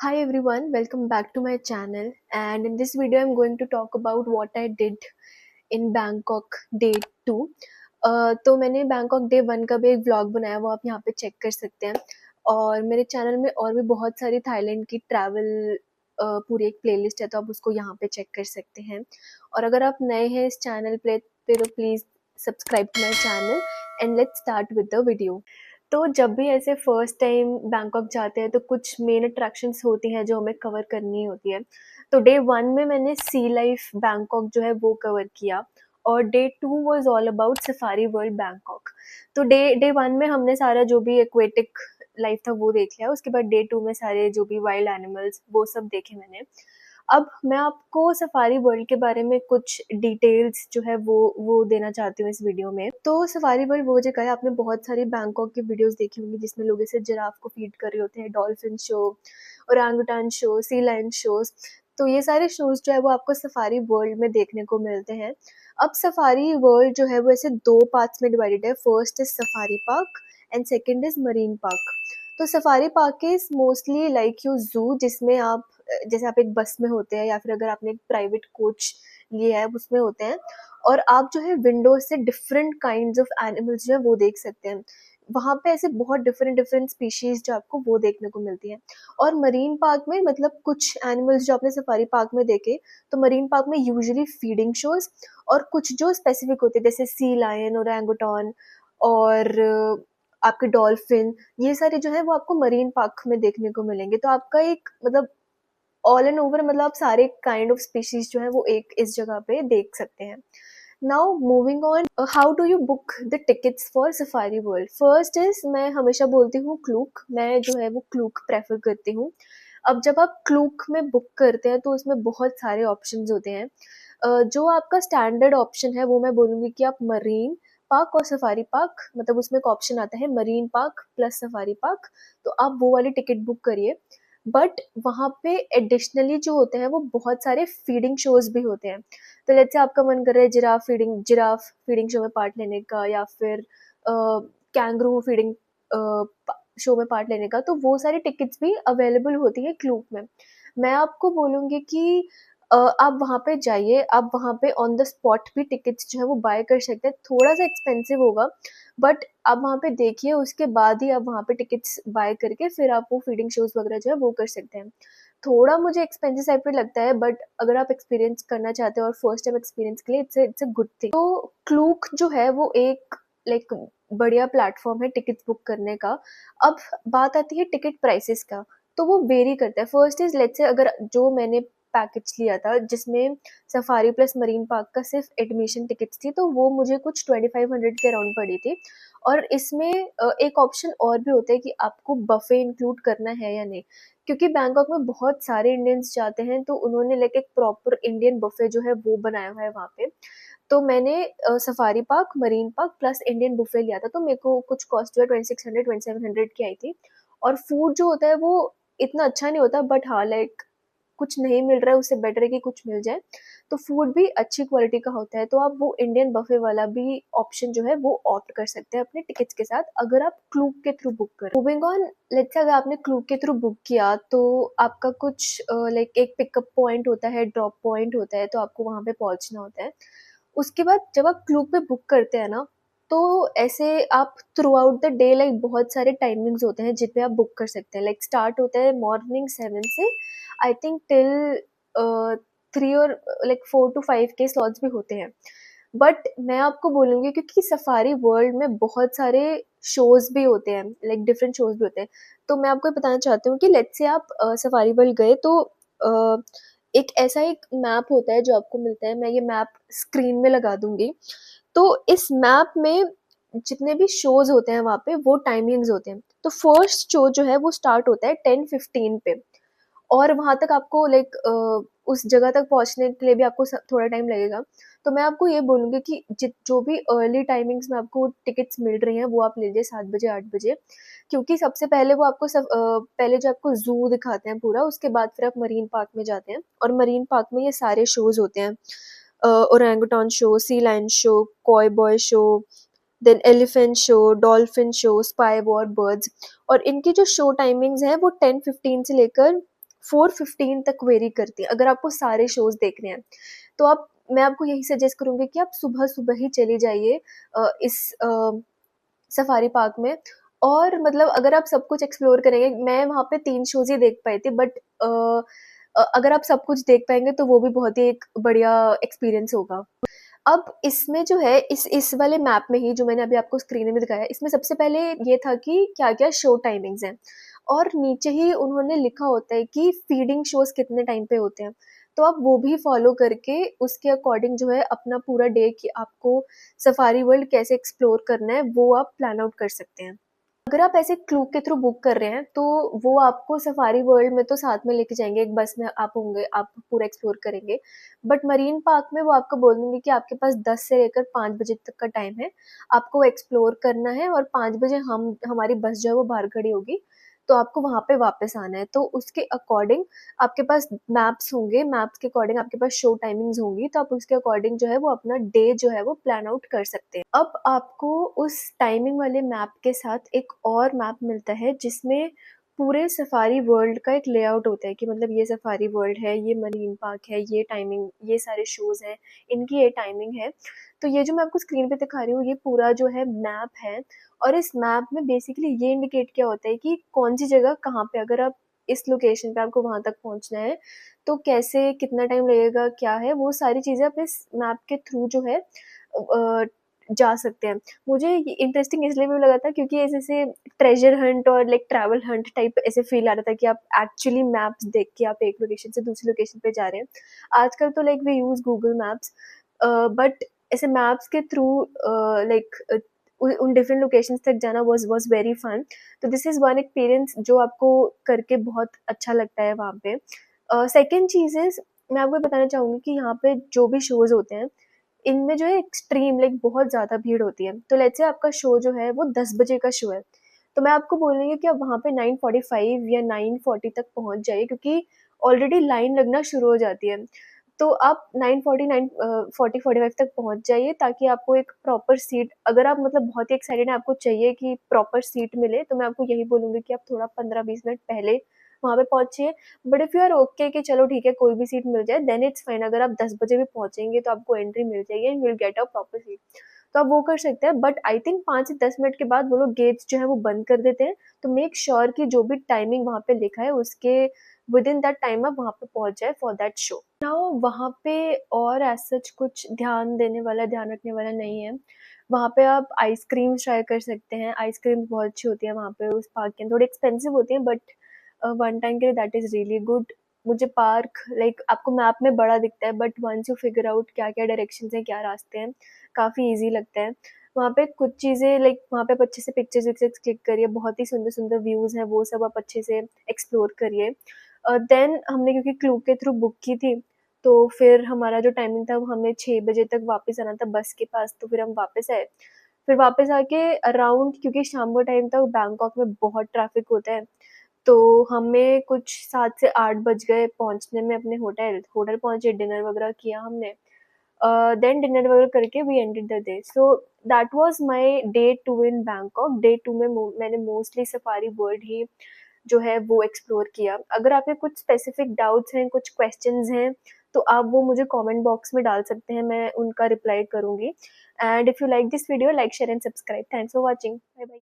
Hi everyone, welcome back to my channel. And in this video, I'm going to talk about what I did in Bangkok Day 2. तो मैंने Bangkok day 1 का भी एक vlog बनाया, वो आप यहाँ पे चेक कर सकते हैं। और मेरे चैनल में और भी बहुत सारी थाईलैंड की ट्रैवल पूरी एक प्लेलिस्ट है, तो आप उसको यहाँ पे चेक कर सकते हैं। और अगर आप नए हैं इस चैनल पे तो please subscribe to my channel and let's start with the video. तो जब भी ऐसे फर्स्ट टाइम बैंकॉक जाते हैं तो कुछ मेन अट्रैक्शंस होती हैं जो हमें कवर करनी होती है। तो डे 1 में मैंने सी लाइफ बैंकॉक जो है वो कवर किया, और day 2 was all about safari world Bangkok. तो डे डे 1 में हमने सारा जो भी एक्वेटिक लाइफ था वो देख लिया, उसके बाद डे 2 में सारे जो भी वाइल्ड एनिमल्स वो सब देखे मैंने। अब मैं आपको सफारी वर्ल्ड के बारे में कुछ डिटेल्स जो है वो देना चाहती हूँ इस वीडियो में। तो सफारी वर्ल्ड वो जगह है, आपने बहुत सारी बैंकॉक की वीडियोस देखी होंगी जिसमें लोग ऐसे जिराफ को फीड कर रहे होते हैं, dolphin show, orangutan show, sea lion shows. तो ये सारे शोज जो है वो आपको सफारी वर्ल्ड में देखने को मिलते हैं। अब सफारी वर्ल्ड जो है वो ऐसे दो पार्ट्स में डिवाइडेड है। First is safari park and second is marine park. तो safari park is mostly like you zoo, जिसमें आप जैसे आप एक बस में होते हैं या फिर अगर आपने एक प्राइवेट कोच लिया है उसमें होते हैं, और आप जो है विंडो से डिफरेंट काइंड्स ऑफ एनिमल्स जो है वो देख सकते हैं। वहाँ पे ऐसे बहुत डिफरेंट डिफरेंट स्पीशीज जो आपको वो देखने को मिलती है। और मरीन पार्क में मतलब कुछ एनिमल्स जो आपने सफारी पार्क में देखे, तो मरीन पार्क में यूजुअली फीडिंग शोज, और कुछ जो स्पेसिफिक होते हैं जैसे सी लायन और एंगोटॉन और आपके डॉल्फिन, ये सारे जो है वो आपको मरीन पार्क में देखने को मिलेंगे। तो आपका एक मतलब ऑल एंड ओवर मतलब आप सारे काइंड ऑफ स्पीशीज जो है वो एक इस जगह पे देख सकते हैं। Now moving on, how do you book the tickets for safari world. First is, मैं हमेशा बोलती हूँ क्लूक, मैं जो है वो क्लूक प्रेफर करती हूँ। अब जब आप क्लूक में बुक करते हैं तो उसमें बहुत सारे ऑप्शंस होते हैं। जो आपका स्टैंडर्ड ऑप्शन है वो मैं बोलूँगी कि आप मरीन पार्क और सफारी पार्क, मतलब उसमें एक ऑप्शन आता है marine park plus safari park, तो आप वो वाली टिकट बुक करिए। बट वहाँ पे एडिशनली जो होते हैं वो बहुत सारे फीडिंग शोज भी होते हैं। तो लेट्स से आपका मन कर रहा है जिराफ फीडिंग शो में पार्ट लेने का, या फिर कैंगरू फीडिंग शो में पार्ट लेने का, तो वो सारी टिकट्स भी अवेलेबल होती है क्लूक में। मैं आपको बोलूँगी कि आप वहाँ पे जाइए, आप वहाँ पे ऑन द स्पॉट भी टिकट्स जो है वो बाय कर सकते हैं। थोड़ा सा एक्सपेंसिव होगा, बट आप वहाँ पे देखिए, उसके बाद ही आप वहाँ पे टिकट्स बाय करके फिर आप वो फीडिंग शोज वगैरह जो है वो कर सकते हैं। थोड़ा मुझे एक्सपेंसिव साइड पे लगता है, बट अगर आप एक्सपीरियंस करना चाहते हैं और फर्स्ट टाइम एक्सपीरियंस के लिए इट्स अ गुड थिंग। तो क्लूक जो है वो एक लाइक बढ़िया प्लेटफॉर्म है टिकट्स बुक करने का। अब बात आती है टिकट प्राइसेस का, तो वो वेरी करता है। फर्स्ट इज लेट्स से अगर जो मैंने पैकेज लिया था जिसमें सफारी प्लस मरीन पार्क का सिर्फ एडमिशन टिकट्स थी, तो वो मुझे कुछ 2500 के अराउंड पड़ी थी। और इसमें एक ऑप्शन और भी होता है कि आपको बफे इंक्लूड करना है या नहीं, क्योंकि बैंकॉक में बहुत सारे इंडियंस जाते हैं, तो उन्होंने लाइक एक प्रॉपर इंडियन बफे जो है वो बनाया हुआ है वहाँ पे। तो मैंने safari park, marine park plus Indian buffet लिया था, तो मेरे को कुछ कॉस्ट जो है 2600 2700 की आई थी। और फूड जो होता है वो इतना अच्छा नहीं होता, बट हाँ लाइक कुछ नहीं मिल रहा है उससे बेटर है कि कुछ मिल जाए। तो फूड भी अच्छी क्वालिटी का होता है, तो आप वो इंडियन बफे वाला भी ऑप्शन जो है वो ऑप्ट कर सकते हैं अपने टिकट्स के साथ, अगर आप क्लूक के थ्रू बुक करें। मूविंग ऑन, लेट्स से अगर आपने क्लूक के थ्रू बुक किया तो आपका कुछ लाइक एक पिकअप पॉइंट होता है, ड्रॉप पॉइंट होता है, तो आपको वहाँ पे पहुँचना होता है। उसके बाद जब आप क्लूक पे बुक करते हैं ना, तो ऐसे आप through out the day like बहुत सारे टाइमिंग्स होते हैं जिन पे आप बुक कर सकते हैं। लाइक स्टार्ट होता है मॉर्निंग 7 से आई थिंक टिल 3 और लाइक 4 to 5 के स्लॉट्स भी होते हैं। बट मैं आपको बोलूँगी क्योंकि सफारी वर्ल्ड में बहुत सारे शोज भी होते हैं, लाइक डिफरेंट शोज भी होते हैं। तो मैं आपको बताना चाहती हूँ कि लेट्स से आप सफारी वर्ल्ड गए, तो एक ऐसा एक मैप होता है जो आपको मिलता है, मैं ये मैप स्क्रीन में लगा दूंगी। तो इस मैप में जितने भी शोज होते हैं वहाँ पे वो टाइमिंग्स होते हैं। तो फर्स्ट शो जो है वो स्टार्ट होता है 10:15 पे, और वहाँ तक आपको लाइक उस जगह तक पहुँचने के लिए भी आपको थोड़ा टाइम लगेगा। तो मैं आपको ये बोलूँगी कि जो भी अर्ली टाइमिंग्स में आपको टिकट्स मिल रही हैं वो आप ले लीजिए 7 बजे 8 बजे, क्योंकि सबसे पहले वो आपको पहले जो आपको जू दिखाते हैं पूरा, उसके बाद फिर आप मरीन पार्क में जाते हैं, और मरीन पार्क में ये सारे शोज होते हैं, orangutan show, sea lion show, cowboy show, then elephant show, dolphin show, spy war birds. और इनकी जो शो टाइमिंग्स हैं वो 10:15 से लेकर 4:15 तक वेरी करती है अगर आपको सारे शोज़ देखने हैं। तो मैं आपको यही सजेस्ट करूँगी कि आप सुबह-सुबह ही चले जाइए इस सफारी पार्क में। और मतलब अगर आप सब कुछ एक्सप्लोर करेंगे, मैं वहाँ पे 3 शोज़ ही देख पाई थी, बट अगर आप सब कुछ देख पाएँगे तो वो भी बहुत ही एक बढ़िया एक्सपीरियंस होगा। अब इसमें जो है इस वाले मैप में ही जो मैंने अभी आपको स्क्रीन में दिखाया, इसमें सबसे पहले ये था कि क्या-क्या शो टाइमिंग्स हैं, और नीचे ही उन्होंने लिखा होता है कि फीडिंग शोज़ कितने टाइम पे होते हैं। तो आप वो भी फ़ॉलो करके उसके अकॉर्डिंग जो है अपना पूरा डे कि आपको सफारी वर्ल्ड कैसे एक्सप्लोर करना है, वो आप प्लान आउट कर सकते हैं। अगर आप ऐसे क्लूक के थ्रू बुक कर रहे हैं, तो वो आपको सफारी वर्ल्ड में तो साथ में लेके जाएँगे, एक बस में आप होंगे, आप पूरा एक्सप्लोर करेंगे। बट मरीन पार्क में वो आपको बोल देंगे कि आपके पास 10 से लेकर 5 बजे तक का टाइम है, आपको एक्सप्लोर करना है, और 5 बजे हमारी बस जो है वो बाहर खड़ी होगी, तो आपको वहाँ पे वापस आना है। तो उसके अकॉर्डिंग आपके पास मैप्स होंगे, मैप्स के अकॉर्डिंग आपके पास शो टाइमिंग्स होंगी, तो आप उसके अकॉर्डिंग जो है वो अपना डे जो है वो प्लान आउट कर सकते हैं। अब आपको उस टाइमिंग वाले मैप के साथ एक और मैप मिलता है जिसमें पूरे सफारी वर्ल्ड का एक लेआउट होता है कि मतलब ये सफारी वर्ल्ड है, ये मरीन पार्क है, ये टाइमिंग, ये सारे शोज़ हैं, इनकी ये टाइमिंग है। तो ये जो मैं आपको स्क्रीन पे दिखा रही हूँ, ये पूरा जो है मैप है, और इस मैप में बेसिकली ये इंडिकेट किया होता है कि कौन-सी जगह कहाँ पे, अगर आप इस लोकेशन पे आपको वहाँ तक पहुँचना है, तो कैसे, कितना टाइम लगेगा, क्या है, वो सारी चीज़ें आप इस मैप के थ्रू जो है जा सकते हैं। मुझे ये इंटरेस्टिंग इसलिए भी लगा था क्योंकि ऐसे ट्रेजर हंट और लाइक ट्रैवल हंट टाइप ऐसे फ़ील आ रहा था कि आप एक्चुअली मैप्स देख के आप एक लोकेशन से दूसरी लोकेशन पे जा रहे हैं। आजकल तो like we use Google maps, but ऐसे मैप्स के थ्रू लाइक उन डिफरेंट लोकेशंस तक जाना वाज़ वेरी फन। तो दिस इज़ वन एक्सपीरियंस जो आपको करके बहुत अच्छा लगता है वहाँ पे। सेकंड चीज़ इज़, मैं आपको बताना चाहूँगी कि यहाँ पे जो भी शोज़ होते हैं, इनमें जो है एक्सट्रीम लाइक बहुत ज़्यादा भीड़ होती है। तो लेट्स से आपका शो जो है वो 10 बजे का शो है, तो मैं आपको बोलूँगी कि आप वहाँ पे 9:45 या 9:40 तक पहुँच जाइए, क्योंकि ऑलरेडी लाइन लगना शुरू हो जाती है। तो आप 40-45 तक पहुँच जाइए, ताकि आपको एक प्रॉपर सीट, अगर आप मतलब बहुत ही एक्साइटेड हैं, आपको चाहिए कि प्रॉपर सीट मिले, तो मैं आपको यही बोलूँगी कि आप थोड़ा 15-20 मिनट पहले वहाँ पे पहुँचिए। But if you are okay कि चलो ठीक है, कोई भी सीट मिल जाए, देन इट्स फाइन। अगर आप 10 बजे भी पहुँचेंगे तो आपको एंट्री मिल जाएगी and you will get a proper seat. तो आप वो कर सकते हैं, बट आई थिंक 5 से 10 मिनट के बाद वो लोग गेट्स जो है वो बंद कर देते हैं। तो मेक श्योर कि जो भी टाइमिंग वहाँ पे लिखा है उसके विदिन दैट टाइम आप वहाँ पे पहुँच जाए फॉर दैट शो। नाउ वहाँ पे और एज़ सच कुछ ध्यान देने वाला, ध्यान रखने वाला नहीं है। वहाँ पे आप आइसक्रीम्स ट्राई कर सकते हैं, आइसक्रीम्स बहुत अच्छी होती है वहाँ पे उस पार्क के अंदर, थोड़ी एक्सपेंसिव होती हैं, बट वन टाइम के लिए दैट इज़ रियली गुड। मुझे पार्क लाइक आपको मैप में बड़ा दिखता है, but once you figure out क्या-क्या डायरेक्शंस हैं, क्या रास्ते हैं, काफ़ी ईज़ी लगता है। वहाँ पे कुछ चीज़ें लाइक वहाँ पे आप अच्छे से पिक्चर्स-विक्चर्स क्लिक करिए, बहुत ही सुंदर-सुंदर व्यूज़ हैं, वो सब आप अच्छे से एक्सप्लोर करिए। देन हमने क्योंकि क्लू के थ्रू बुक की थी, तो फिर हमारा जो टाइमिंग था वो हमें 6 बजे तक वापस आना था बस के पास, तो फिर हम वापस आए। फिर वापस आके अराउंड, क्योंकि शाम का टाइम था, बैंकॉक में बहुत ट्रैफ़िक होता है, तो हमें कुछ 7 से 8 बज गए पहुँचने में अपने होटल। होटल पहुँचे, डिनर वगैरह किया हमने। देन डिनर वगैरह करके we ended the day. So that was my day 2 in Bangkok. Day 2 में मैंने मोस्टली सफारी वर्ल्ड ही जो है वो एक्सप्लोर किया। अगर आपके कुछ स्पेसिफिक डाउट्स हैं, कुछ क्वेश्चंस हैं, तो आप वो मुझे कमेंट बॉक्स में डाल सकते हैं, मैं उनका रिप्लाई करूँगी। And if you like this video, like, share and subscribe. Thanks for watching. Bye bye.